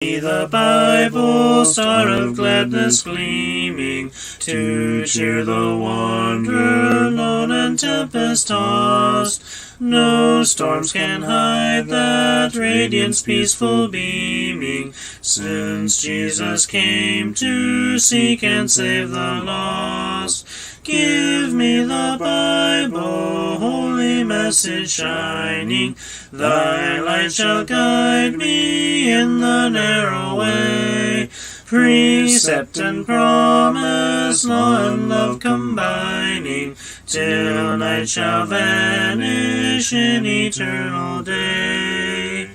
The Bible, star of gladness gleaming, to cheer the wanderer lone and tempest-tossed. No storms can hide that radiance peaceful beaming, since Jesus came to seek and save the lost. Give me the Bible, holy message shining, thy light shall guide me in the narrow way. Precept and promise, law and love combining, till night shall vanish in eternal day.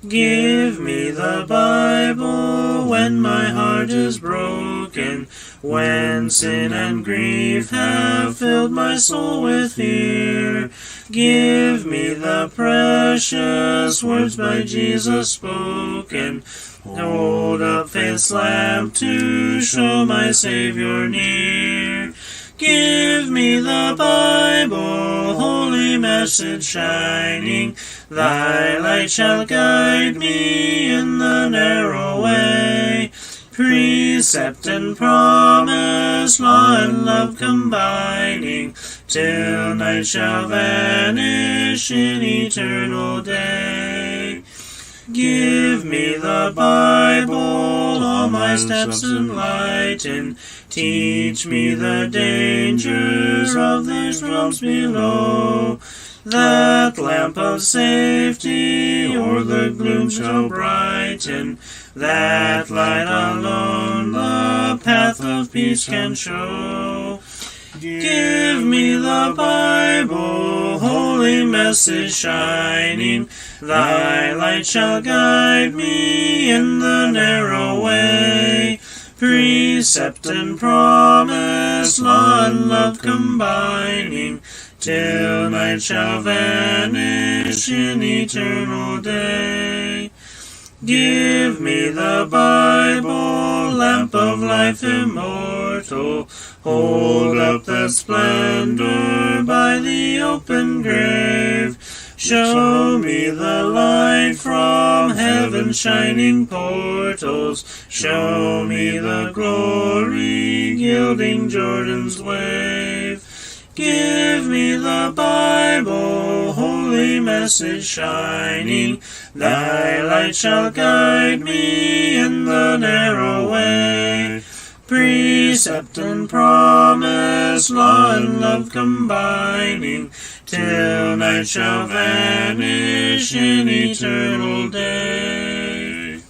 Give me the Bible when my heart is broken, when sin and grief have filled my soul with fear. Give me the precious words by Jesus spoken. Hold up faith's lamp to show my Savior near. Give me the Bible, holy message shining, thy light shall guide me in the narrow way. Precept and promise, law and love combining, till night shall vanish in eternal day. Give me the Bible, all my steps enlighten, teach me the dangers of these realms below. That lamp of safety o'er the gloom shall brighten, that light alone the path of peace can show. Give me the Bible, holy message shining, thy light shall guide me in the narrow way. Precept and promise, law and love combining, till night shall vanish in eternal day. Give me the Bible, lamp of life immortal, hold up that splendor by the open grave. Show me the light from heaven's shining portals, show me the glory gilding Jordan's wave. Give me the Bible, holy message shining, thy light shall guide me in the narrow way. Precept and promise, law and love combining, till night shall vanish in eternal day.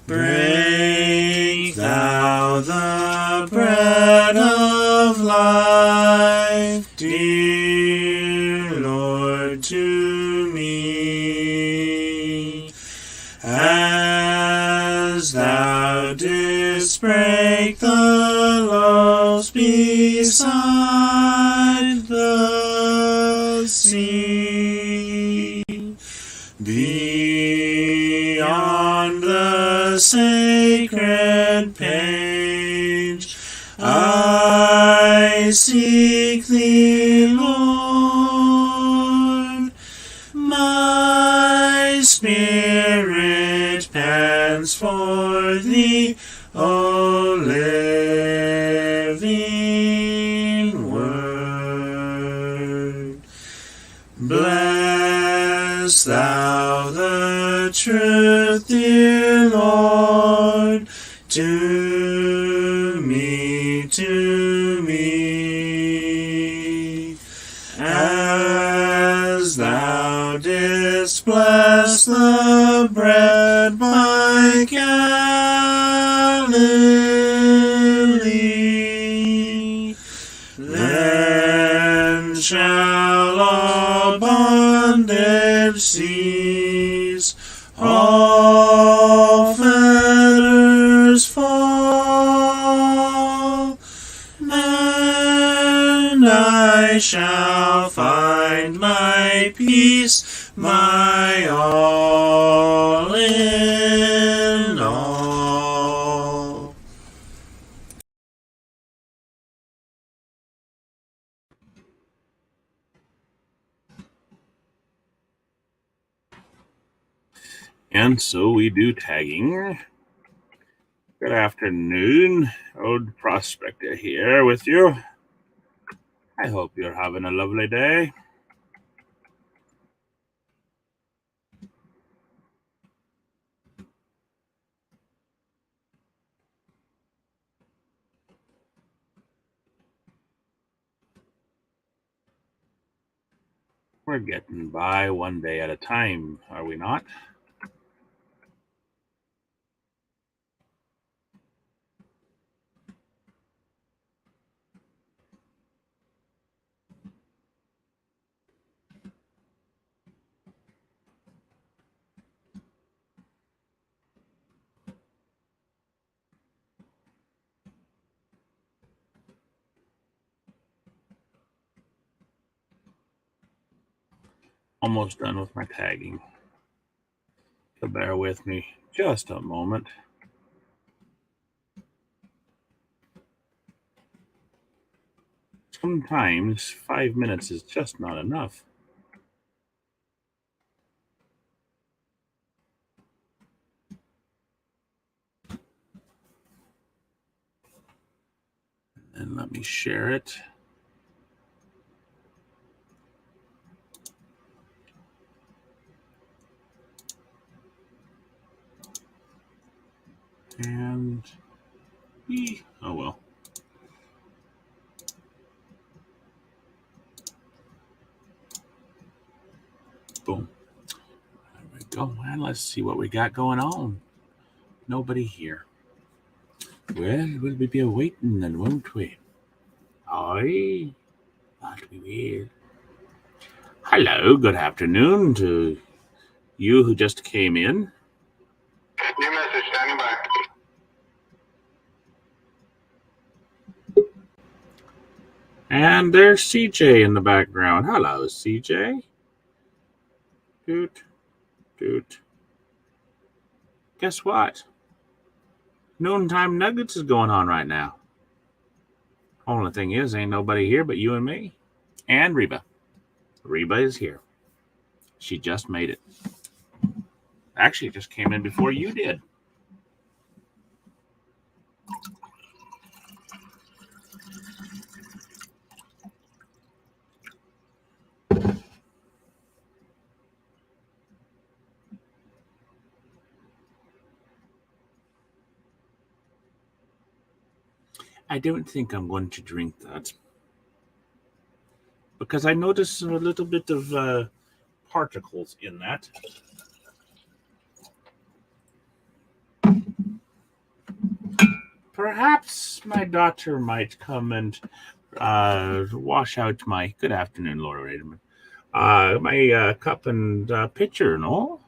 Break thou the bread of life, dear Lord, to me, as thou didst break the loaves beside the sea. Beyond the sacred page, I seek thee, Lord. My spirit pants for thee, O living word. Bless thou the truth, dear Lord, to me, as thou didst bless the bread by Galilee. Then shall all bondage cease, all fetters fall, and I shall find my peace, my all in all. And so we do tagging. Good afternoon, old prospector here with you. I hope you're having a lovely day. We're getting by one day at a time, are we not? Almost done with my tagging. So bear with me just a moment. Sometimes 5 minutes is just not enough. And let me share it. And oh well. Boom. There we go. And let's see what we got going on. Nobody here. Well, we'll be waiting then, won't we? Aye, that we will. Hello, good afternoon to you who just came in. New message, standing by. And there's CJ in the background. Hello, CJ. Doot, doot. Guess what? Noontime Nuggets is going on right now. Only thing is, ain't nobody here but you and me. And Reba. Reba is here. She just made it. Actually, it just came in before you did. I don't think I'm going to drink that because I noticed a little bit of particles in that. Perhaps my daughter might come and wash out my. Good afternoon, Laura Raderman. My cup and pitcher, no?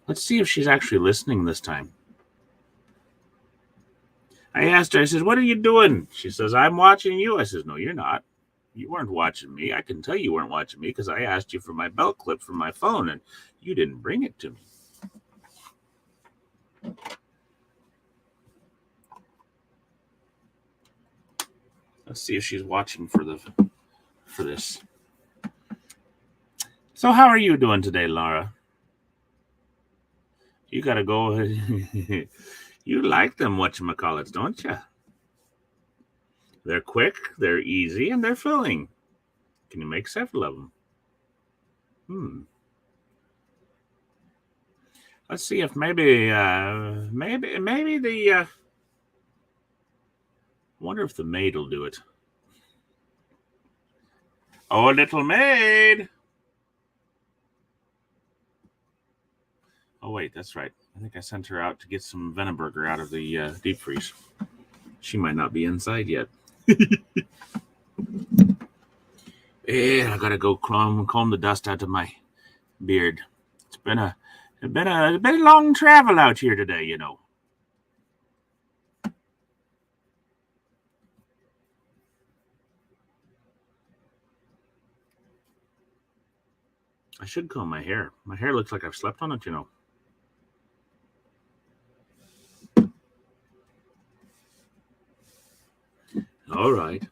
Let's see if she's actually listening this time. I asked her, I says, what are you doing? She says, I'm watching you. I says, no, you're not. You weren't watching me. I can tell you weren't watching me because I asked you for my belt clip from my phone and you didn't bring it to me. Let's see if she's watching for this. So how are you doing today, Laura? You gotta go. You like them whatchamacallits, don't you? They're quick, they're easy, and they're filling. Can you make several of them? Let's see if maybe the. I wonder if the maid will do it. Oh, little maid. Oh, wait, that's right. I think I sent her out to get some Veneburger out of the deep freeze. She might not be inside yet. Yeah, I gotta go comb the dust out of my beard. It's been a long travel out here today, you know. I should comb my hair. My hair looks like I've slept on it, you know. All right.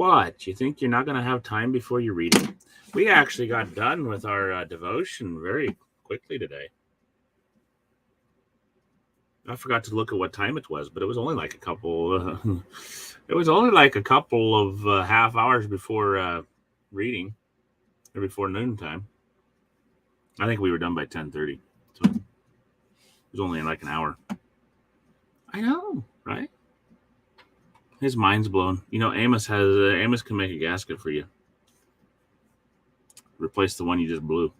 What? You think you're not going to have time before you read it? We actually got done with our devotion very quickly today. I forgot to look at what time it was, but it was only like a couple. It was only like a couple of half hours before reading, or before noontime. I think we were done by 10:30, so it was only like an hour. I know, right? His mind's blown. You know, Amos can make a gasket for you. Replace the one you just blew.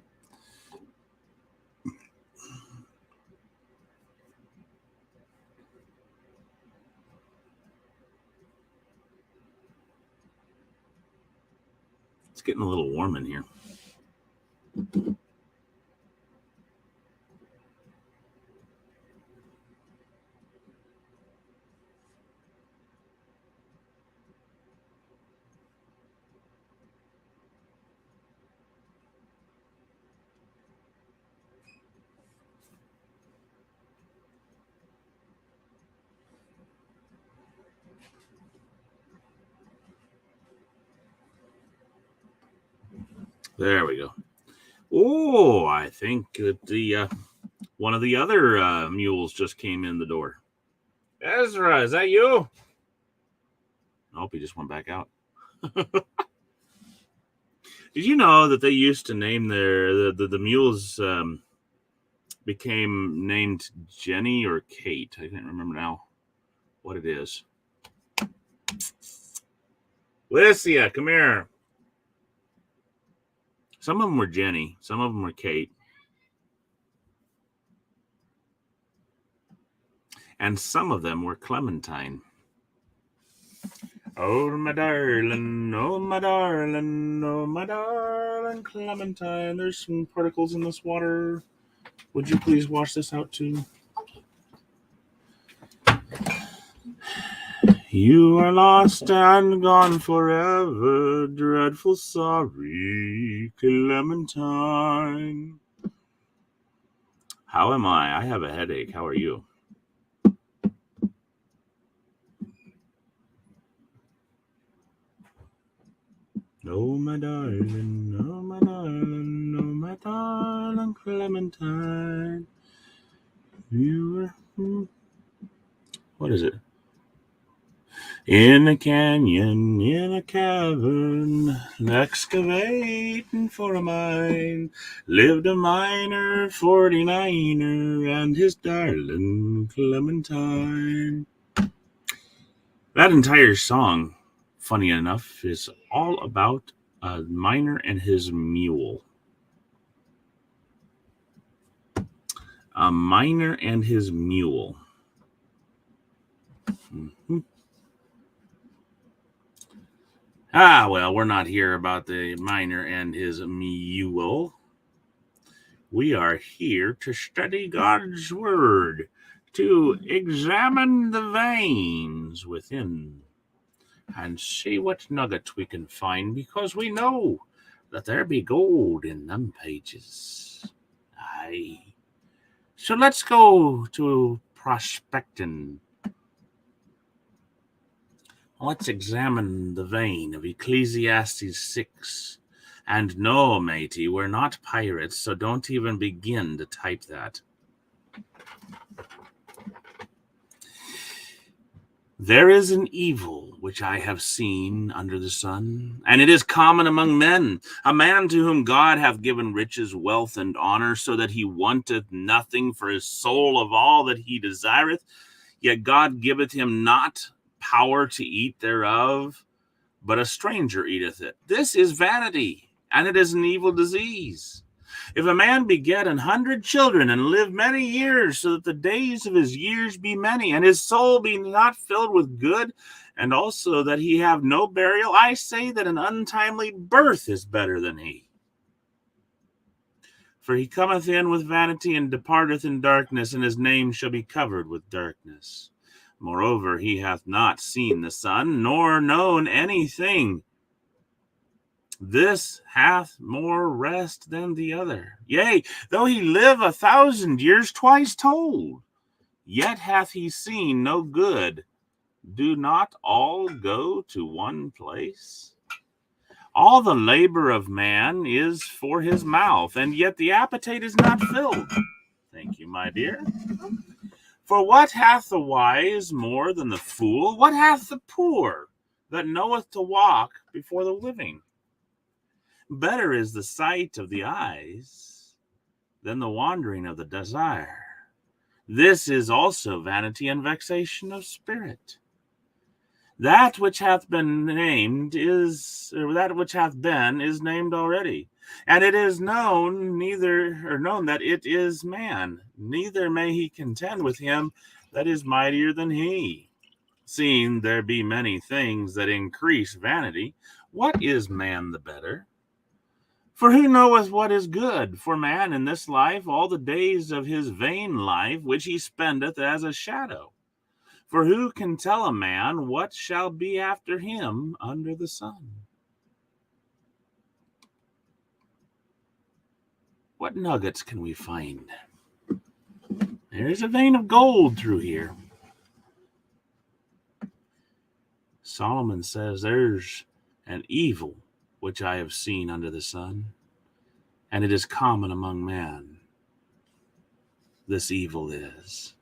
It's getting a little warm in here. There we go. Oh, I think that the one of the other mules just came in the door. Ezra, is that you? Nope, he just went back out. Did you know that they used to name the mules became named Jenny or Kate? I can't remember now what it is. Lycia, come here. Some of them were Jenny, some of them were Kate. And some of them were Clementine. Oh, my darling, oh, my darling, oh, my darling Clementine. There's some particles in this water. Would you please wash this out too? You are lost and gone forever, dreadful sorry, Clementine. How am I? I have a headache. How are you? Oh, my darling, oh, my darling, oh, my darling Clementine. You are... What is it? In a canyon, in a cavern, excavating for a mine, lived a miner, 49er, and his darling Clementine. That entire song, funny enough, is all about a miner and his mule. A miner and his mule. Mm-hmm. Well, we're not here about the miner and his mule. We are here to study God's word, to examine the veins within and see what nuggets we can find, because we know that there be gold in them pages. Aye. So let's go to prospecting. Let's examine the vein of Ecclesiastes 6. And no, matey, we're not pirates, so don't even begin to type that. There is an evil which I have seen under the sun, and it is common among men, a man to whom God hath given riches, wealth, and honor, so that he wanteth nothing for his soul of all that he desireth, yet God giveth him not power to eat thereof, but a stranger eateth it. This is vanity, and it is an evil disease. If a man beget 100 children and live many years, so that the days of his years be many, and his soul be not filled with good, and also that he have no burial, I say that an untimely birth is better than he. For he cometh in with vanity and departeth in darkness, and his name shall be covered with darkness. Moreover, he hath not seen the sun, nor known anything. This hath more rest than the other. Yea, though he live 1,000 years twice told, yet hath he seen no good, Do not all go to one place? All the labor of man is for his mouth, and yet the appetite is not filled. Thank you, my dear. For what hath the wise more than the fool? What hath the poor that knoweth to walk before the living? Better is the sight of the eyes than the wandering of the desire. This is also vanity and vexation of spirit. That which hath been named is, or that which hath been is named already. And it is known that it is man, neither may he contend with him that is mightier than he. Seeing there be many things that increase vanity, what is man the better? For who knoweth what is good for man in this life, all the days of his vain life, which he spendeth as a shadow? For who can tell a man what shall be after him under the sun? What nuggets can we find? There's a vein of gold through here. Solomon says there's an evil which I have seen under the sun, and it is common among men. This evil is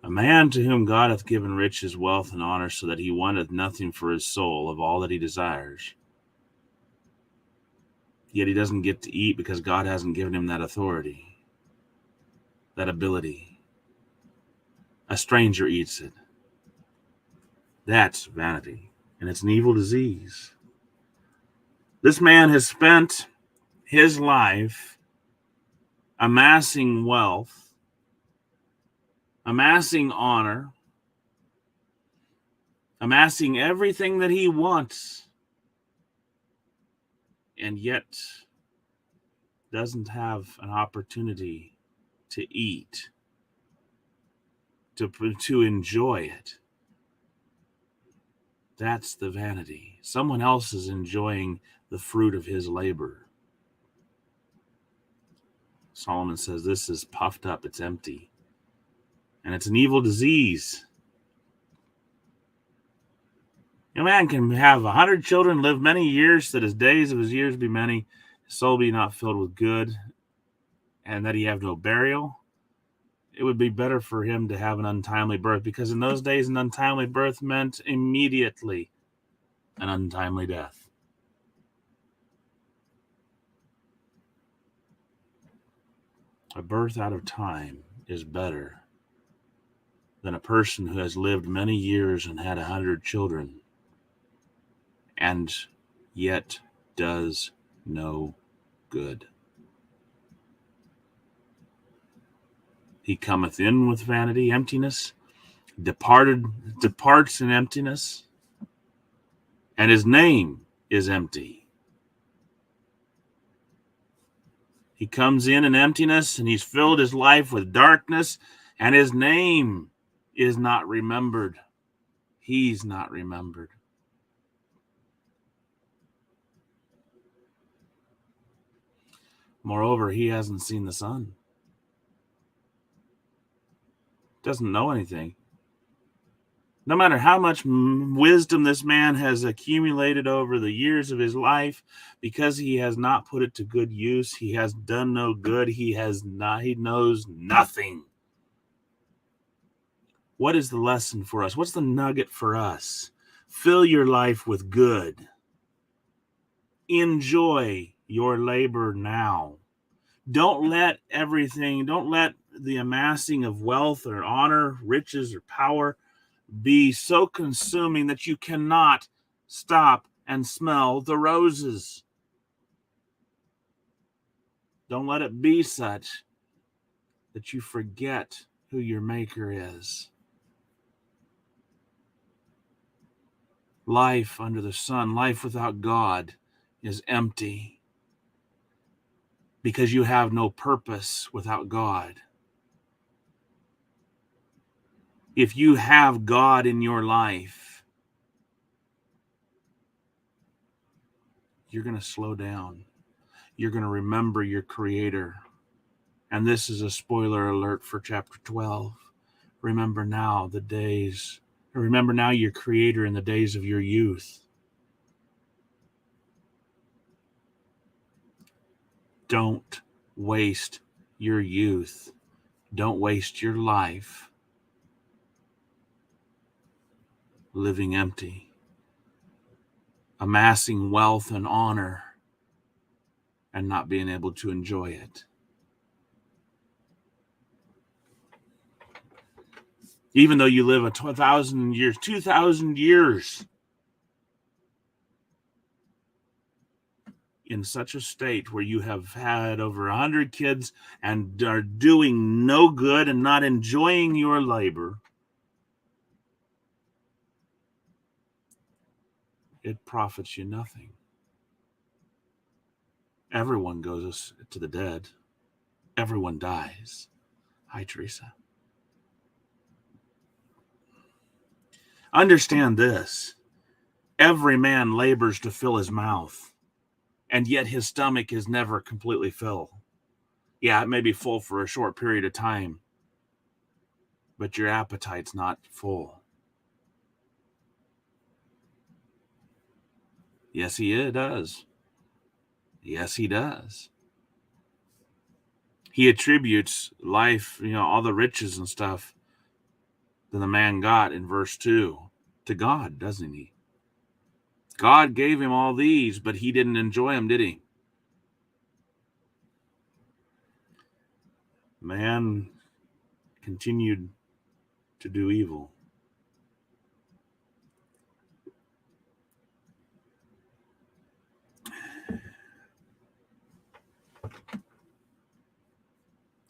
a man to whom God hath given riches, wealth, and honor, so that he wanteth nothing for his soul of all that he desires. Yet he doesn't get to eat because God hasn't given him that authority, that ability. A stranger eats it. That's vanity, and it's an evil disease. This man has spent his life amassing wealth, amassing honor, amassing everything that he wants, and yet doesn't have an opportunity to eat, to enjoy it. That's the vanity. Someone else is enjoying the fruit of his labor. Solomon says this is puffed up, it's empty, and it's an evil disease. A man can have 100 children, live many years, that his days of his years be many, his soul be not filled with good, and that he have no burial. It would be better for him to have an untimely birth, because in those days an untimely birth meant immediately an untimely death. A birth out of time is better than a person who has lived many years and had 100 children and yet does no good. He cometh in with vanity, emptiness, departs in emptiness, and his name is empty. He comes in emptiness, and he's filled his life with darkness, and his name is not remembered. He's not remembered. Moreover, he hasn't seen the sun. Doesn't know anything. No matter how much wisdom this man has accumulated over the years of his life, because he has not put it to good use, he has done no good. He knows nothing. What is the lesson for us? What's the nugget for us? Fill your life with good. Enjoy your labor now. Don't let the amassing of wealth or honor, riches or power be so consuming that you cannot stop and smell the roses. Don't let it be such that you forget who your maker is. Life under the sun, life without God, is empty because you have no purpose without God. If you have God in your life, you're going to slow down. You're going to remember your Creator. And this is a spoiler alert for chapter 12. Remember now your Creator in the days of your youth. Don't waste your youth. Don't waste your life living empty, amassing wealth and honor, and not being able to enjoy it. Even though you live 1,000 years, 2,000 years in such a state where you have had over 100 kids and are doing no good and not enjoying your labor, it profits you nothing. Everyone goes to the dead. Everyone dies. Hi, Teresa. Understand this. Every man labors to fill his mouth, and yet his stomach is never completely full. Yeah, it may be full for a short period of time, but your appetite's not full. Yes, he does. Yes, he does. He attributes life, all the riches and stuff that the man got in verse 2 to God, doesn't he? God gave him all these, but he didn't enjoy them, did he? Man continued to do evil.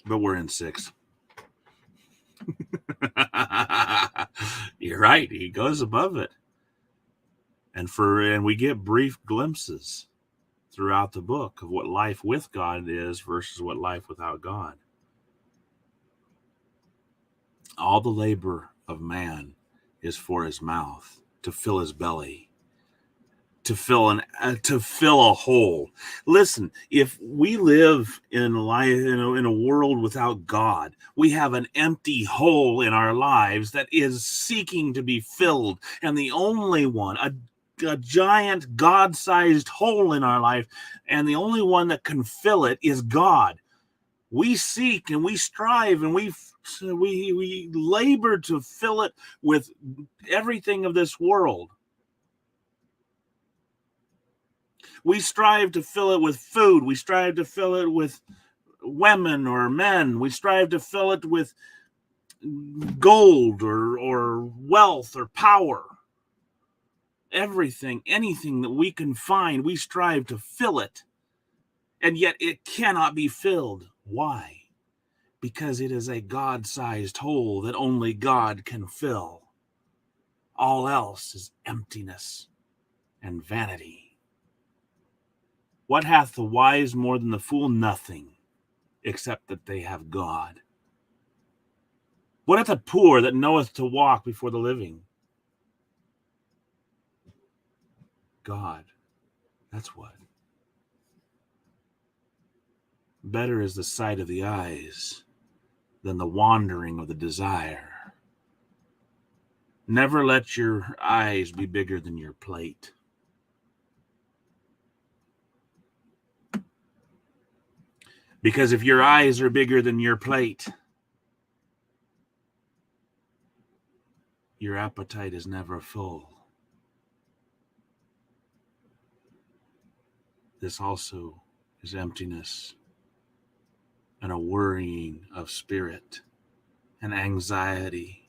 But we're in 6. You're right. He goes above it. And we get brief glimpses throughout the book of what life with God is versus what life without God. All the labor of man is for his mouth, to fill his belly, to fill a hole. Listen, if we live in a world without God, we have an empty hole in our lives that is seeking to be filled, and the only one, a giant God-sized hole in our life, and the only one that can fill it is God. We seek and we strive and we labor to fill it with everything of this world. We strive to fill it with food. We strive to fill it with women or men. We strive to fill it with gold or wealth or power. Everything, anything that we can find, we strive to fill it. And yet it cannot be filled. Why? Because it is a God-sized hole that only God can fill. All else is emptiness and vanity. What hath the wise more than the fool? Nothing, except that they have God. What hath the poor that knoweth to walk before the living? God. That's what. Better is the sight of the eyes than the wandering of the desire. Never let your eyes be bigger than your plate. Because if your eyes are bigger than your plate, your appetite is never full. This also is emptiness and a worrying of spirit and anxiety.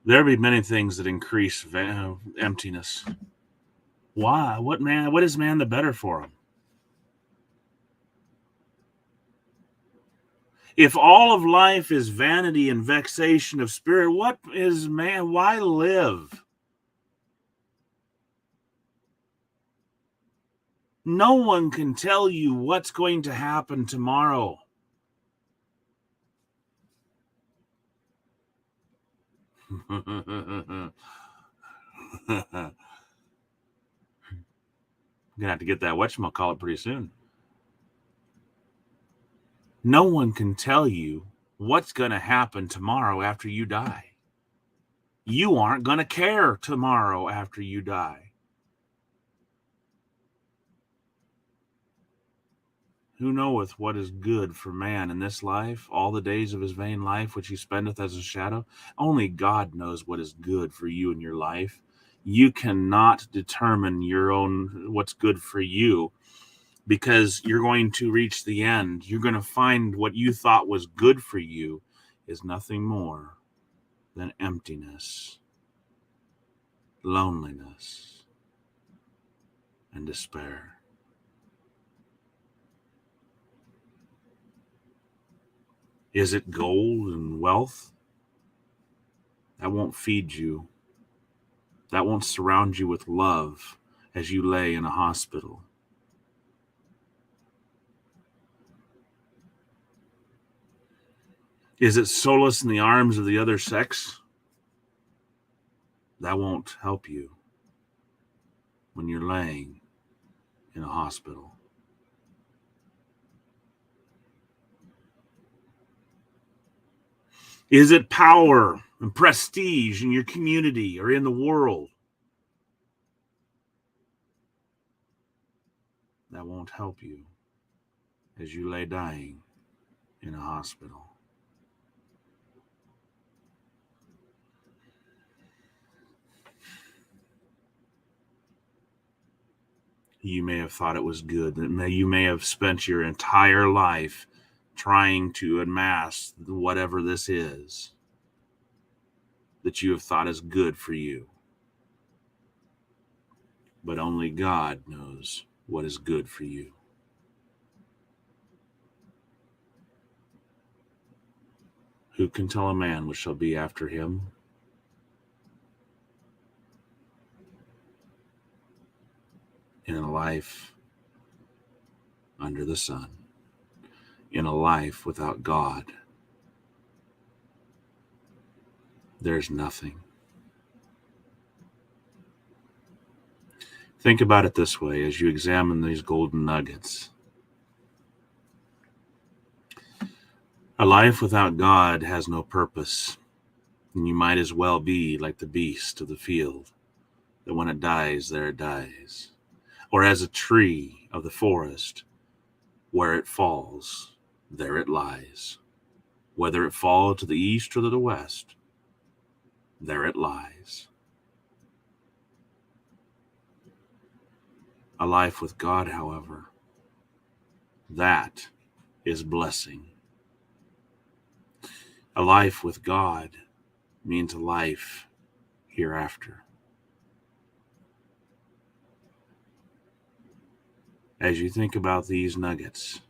There be many things that increase emptiness. Why? What is man the better for him? If all of life is vanity and vexation of spirit, what is man? Why live? No one can tell you what's going to happen tomorrow. I'm going to have to get that whatchamacallit pretty soon. No one can tell you what's going to happen tomorrow after you die. You aren't going to care tomorrow after you die. Who knoweth what is good for man in this life, all the days of his vain life which he spendeth as a shadow? Only God knows what is good for you in your life. You cannot determine your own what's good for you, because you're going to reach the end. You're going to find what you thought was good for you is nothing more than emptiness, loneliness, and despair. Is it gold and wealth? That won't feed you. That won't surround you with love as you lay in a hospital. Is it solace in the arms of the other sex? That won't help you when you're laying in a hospital. Is it power and prestige in your community or in the world? That won't help you as you lay dying in a hospital. You may have thought it was good. You may have spent your entire life trying to amass whatever this is that you have thought is good for you. But only God knows what is good for you. Who can tell a man what shall be after him? In a life under the sun, in a life without God, there's nothing. Think about it this way as you examine these golden nuggets. A life without God has no purpose, and you might as well be like the beast of the field, that when it dies, there it dies. Or as a tree of the forest, where it falls, there it lies. Whether it fall to the east or to the west, there it lies. A life with God, however, that is blessing. A life with God means a life hereafter. As you think about these nuggets,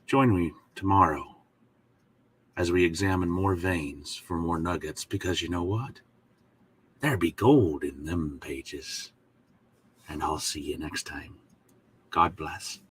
join me tomorrow as we examine more veins for more nuggets, because you know what? There be gold in them pages. And I'll see you next time. God bless.